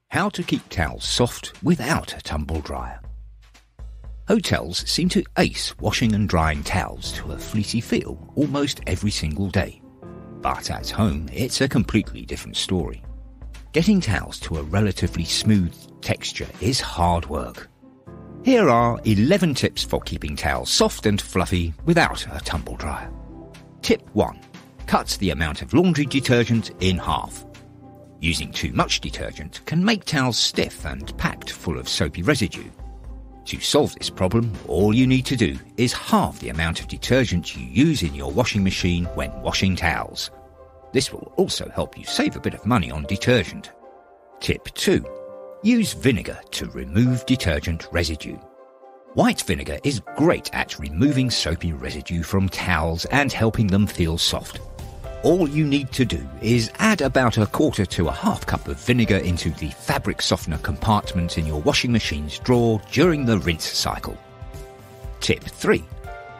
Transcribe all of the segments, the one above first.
How to keep towels soft without a tumble dryer. Hotels seem to ace washing and drying towels to a fleecy feel almost every single day. But at home, it's a completely different story. Getting towels to a relatively smooth texture is hard work. Here are 11 tips for keeping towels soft and fluffy without a tumble dryer. Tip 1. Cut the amount of laundry detergent in half. Using too much detergent can make towels stiff and packed full of soapy residue. To solve this problem, all you need to do is halve the amount of detergent you use in your washing machine when washing towels. This will also help you save a bit of money on detergent. Tip 2. Use vinegar to remove detergent residue. White vinegar is great at removing soapy residue from towels and helping them feel soft. All you need to do is add about 1/4 to 1/2 cup of vinegar into the fabric softener compartment in your washing machine's drawer during the rinse cycle. Tip 3.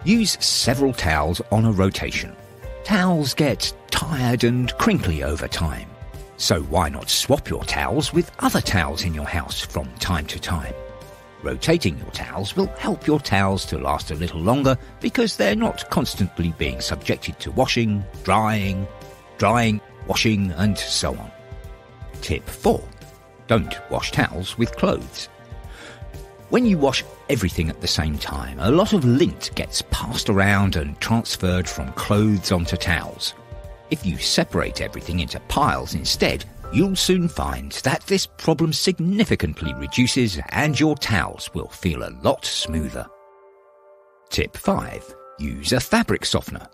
Use several towels on a rotation. Towels get tired and crinkly over time, so why not swap your towels with other towels in your house from time to time? Rotating your towels will help your towels to last a little longer because they're not constantly being subjected to washing, drying, washing, and so on. Tip 4. Don't wash towels with clothes. When you wash everything at the same time, a lot of lint gets passed around and transferred from clothes onto towels. If you separate everything into piles instead, you'll soon find that this problem significantly reduces and your towels will feel a lot smoother. Tip 5. Use a fabric softener.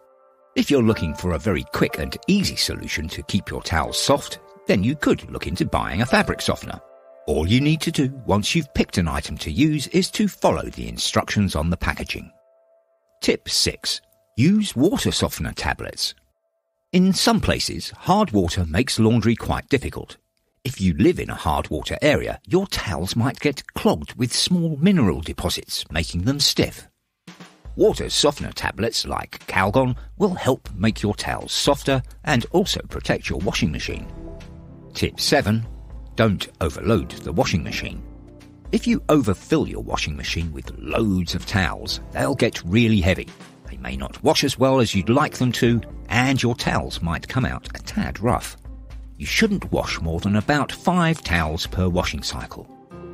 If you're looking for a very quick and easy solution to keep your towels soft, then you could look into buying a fabric softener. All you need to do once you've picked an item to use is to follow the instructions on the packaging. Tip 6. Use water softener tablets. In some places, hard water makes laundry quite difficult. If you live in a hard water area, your towels might get clogged with small mineral deposits, making them stiff. Water softener tablets like Calgon will help make your towels softer and also protect your washing machine. Tip 7. Don't overload the washing machine. If you overfill your washing machine with loads of towels, they'll get really heavy. They may not wash as well as you'd like them to, and your towels might come out a tad rough. You shouldn't wash more than about 5 towels per washing cycle.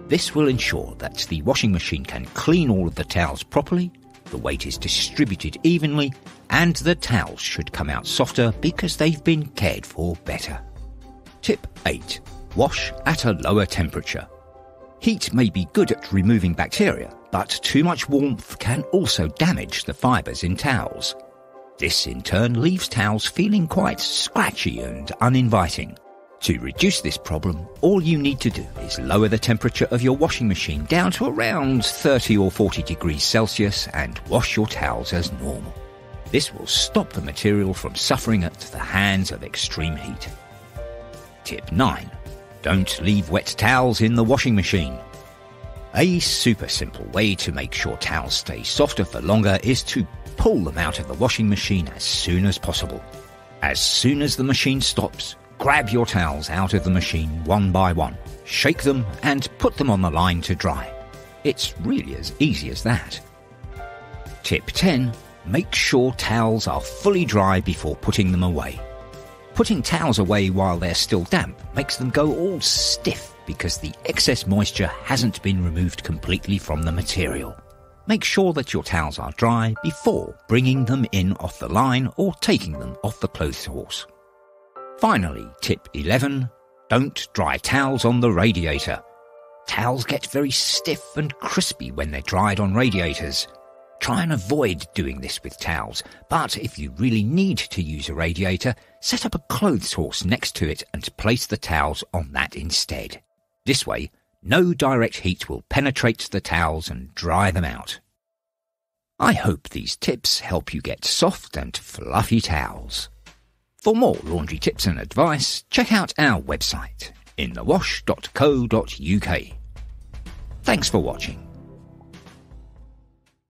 This will ensure that the washing machine can clean all of the towels properly, the weight is distributed evenly, and the towels should come out softer because they've been cared for better. Tip 8. Wash at a lower temperature. Heat may be good at removing bacteria, but too much warmth can also damage the fibres in towels. This in turn leaves towels feeling quite scratchy and uninviting. To reduce this problem, all you need to do is lower the temperature of your washing machine down to around 30 or 40 degrees Celsius and wash your towels as normal. This will stop the material from suffering at the hands of extreme heat. Tip 9. Don't leave wet towels in the washing machine. A super simple way to make sure towels stay softer for longer is to pull them out of the washing machine as soon as possible. As soon as the machine stops, grab your towels out of the machine one by one, shake them and put them on the line to dry. It's really as easy as that. Tip 10. Make sure towels are fully dry before putting them away. Putting towels away while they're still damp makes them go all stiff because the excess moisture hasn't been removed completely from the material. Make sure that your towels are dry before bringing them in off the line or taking them off the clothes horse. Finally, tip 11. Don't dry towels on the radiator. Towels get very stiff and crispy when they're dried on radiators. Try and avoid doing this with towels, but if you really need to use a radiator, set up a clothes horse next to it and place the towels on that instead. This way, no direct heat will penetrate the towels and dry them out. I hope these tips help you get soft and fluffy towels. For more laundry tips and advice, check out our website, inthewash.co.uk. Thanks for watching.